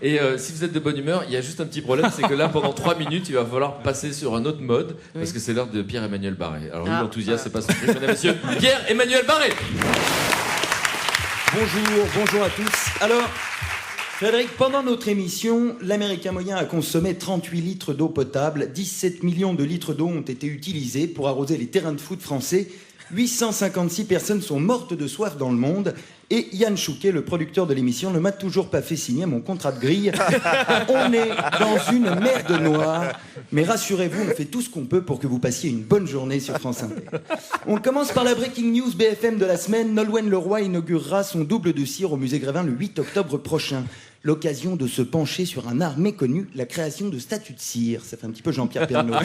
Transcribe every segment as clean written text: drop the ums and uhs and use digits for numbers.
Et si vous êtes de bonne humeur, il y a juste un petit problème, c'est que là, pendant 3 minutes, il va falloir passer sur un autre mode, parce que c'est l'heure de Pierre-Emmanuel Barré. Alors lui, l'enthousiasme, c'est pas son truc, mesdames et messieurs. Pierre-Emmanuel Barré. Bonjour à tous. Alors, Frédéric, pendant notre émission, l'Américain moyen a consommé 38 litres d'eau potable, 17 millions de litres d'eau ont été utilisés pour arroser les terrains de foot français, 856 personnes sont mortes de soif dans le monde, et Yann Chouquet, le producteur de l'émission, ne m'a toujours pas fait signer mon contrat de grille. On est dans une merde noire, mais rassurez-vous, on fait tout ce qu'on peut pour que vous passiez une bonne journée sur France Inter. On commence par la breaking news BFM de la semaine. Nolwenn Leroy inaugurera son double de cire au musée Grévin le 8 octobre prochain. L'occasion de se pencher sur un art méconnu, la création de statues de cire. Ça fait un petit peu Jean-Pierre Pernaut.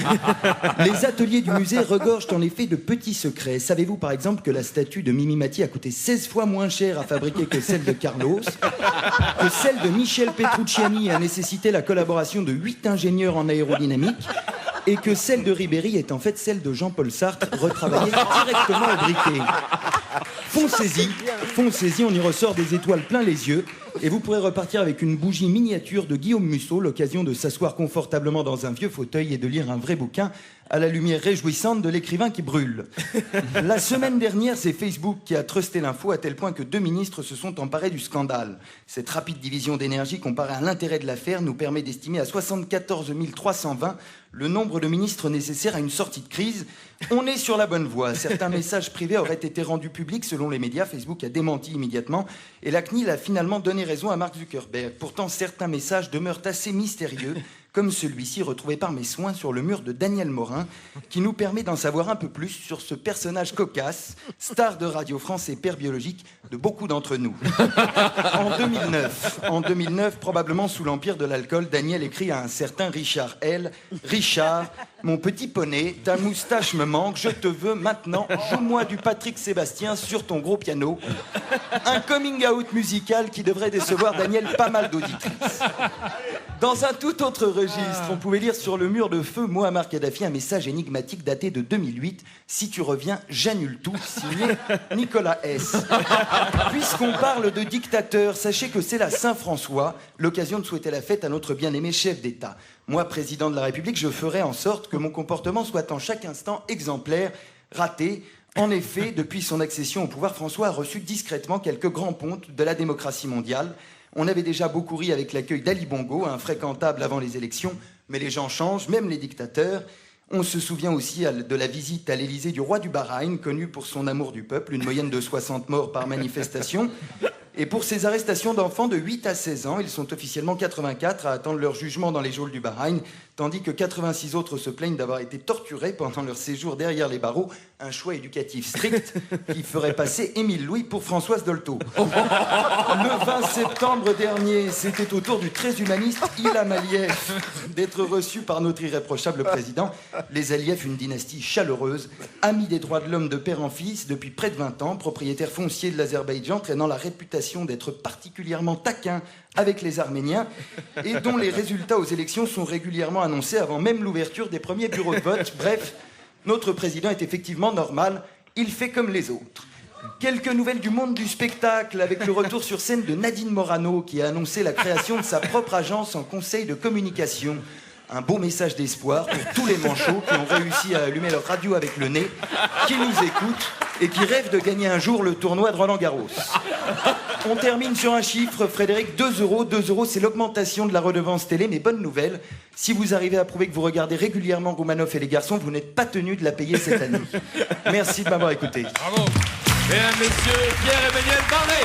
Les ateliers du musée regorgent en effet de petits secrets. Savez-vous par exemple que la statue de Mimi Mati a coûté 16 fois moins cher à fabriquer que celle de Carlos, que celle de Michel Petrucciani a nécessité la collaboration de 8 ingénieurs en aérodynamique, et que celle de Ribéry est en fait celle de Jean-Paul Sartre, retravaillée directement au briquet. Foncez-y, on y ressort des étoiles plein les yeux, et vous pourrez repartir avec une bougie miniature de Guillaume Musso, l'occasion de s'asseoir confortablement dans un vieux fauteuil et de lire un vrai bouquin à la lumière réjouissante de l'écrivain qui brûle. La semaine dernière, c'est Facebook qui a trusté l'info à tel point que 2 ministres se sont emparés du scandale. Cette rapide division d'énergie comparée à l'intérêt de l'affaire nous permet d'estimer à 74 320 le nombre de ministres nécessaires à une sortie de crise. On est sur la bonne voie. Certains messages privés auraient été rendus publics selon les médias. Facebook a démenti immédiatement et la CNIL a finalement donné raison à Mark Zuckerberg. Pourtant, certains messages demeurent assez mystérieux, comme celui-ci retrouvé par mes soins sur le mur de Daniel Morin, qui nous permet d'en savoir un peu plus sur ce personnage cocasse, star de Radio France et père biologique de beaucoup d'entre nous. En 2009, probablement sous l'empire de l'alcool, Daniel écrit à un certain Richard L. Richard, mon petit poney, ta moustache me manque, je te veux maintenant, joue-moi du Patrick Sébastien sur ton gros piano. Un coming out musical qui devrait décevoir Daniel pas mal d'auditrices. Dans un tout autre registre, on pouvait lire sur le mur de feu Mouammar Kadhafi un message énigmatique daté de 2008. Si tu reviens, j'annule tout, signé Nicolas S. Puisqu'on parle de dictateur, sachez que c'est la Saint-François, l'occasion de souhaiter la fête à notre bien-aimé chef d'État. Moi, président de la République, je ferai en sorte que mon comportement soit en chaque instant exemplaire, raté. En effet, depuis son accession au pouvoir, François a reçu discrètement quelques grands pontes de la démocratie mondiale. On avait déjà beaucoup ri avec l'accueil d'Ali Bongo, infréquentable avant les élections, mais les gens changent, même les dictateurs. On se souvient aussi de la visite à l'Élysée du roi du Bahreïn, connu pour son amour du peuple, une moyenne de 60 morts par manifestation. Et pour ces arrestations d'enfants de 8 à 16 ans, ils sont officiellement 84 à attendre leur jugement dans les geôles du Bahreïn, tandis que 86 autres se plaignent d'avoir été torturés pendant leur séjour derrière les barreaux, un choix éducatif strict qui ferait passer Émile Louis pour Françoise Dolto. Le 20 septembre dernier, c'était au tour du très humaniste Ilham Aliyev d'être reçu par notre irréprochable président. Les Aliyev, une dynastie chaleureuse, amis des droits de l'homme de père en fils depuis près de 20 ans, propriétaire foncier de l'Azerbaïdjan, traînant la réputation d'être particulièrement taquin avec les Arméniens et dont les résultats aux élections sont régulièrement annoncés avant même l'ouverture des premiers bureaux de vote. Bref, notre président est effectivement normal, il fait comme les autres. Quelques nouvelles du monde du spectacle avec le retour sur scène de Nadine Morano qui a annoncé la création de sa propre agence en conseil de communication. Un beau message d'espoir pour tous les manchots qui ont réussi à allumer leur radio avec le nez, qui nous écoutent et qui rêvent de gagner un jour le tournoi de Roland-Garros. On termine sur un chiffre, Frédéric, 2 euros. 2 euros, c'est l'augmentation de la redevance télé, mais bonne nouvelle, si vous arrivez à prouver que vous regardez régulièrement Roumanoff et les garçons, vous n'êtes pas tenu de la payer cette année. Merci de m'avoir écouté. Bravo. Mesdames, messieurs, Pierre-Emmanuel Barré.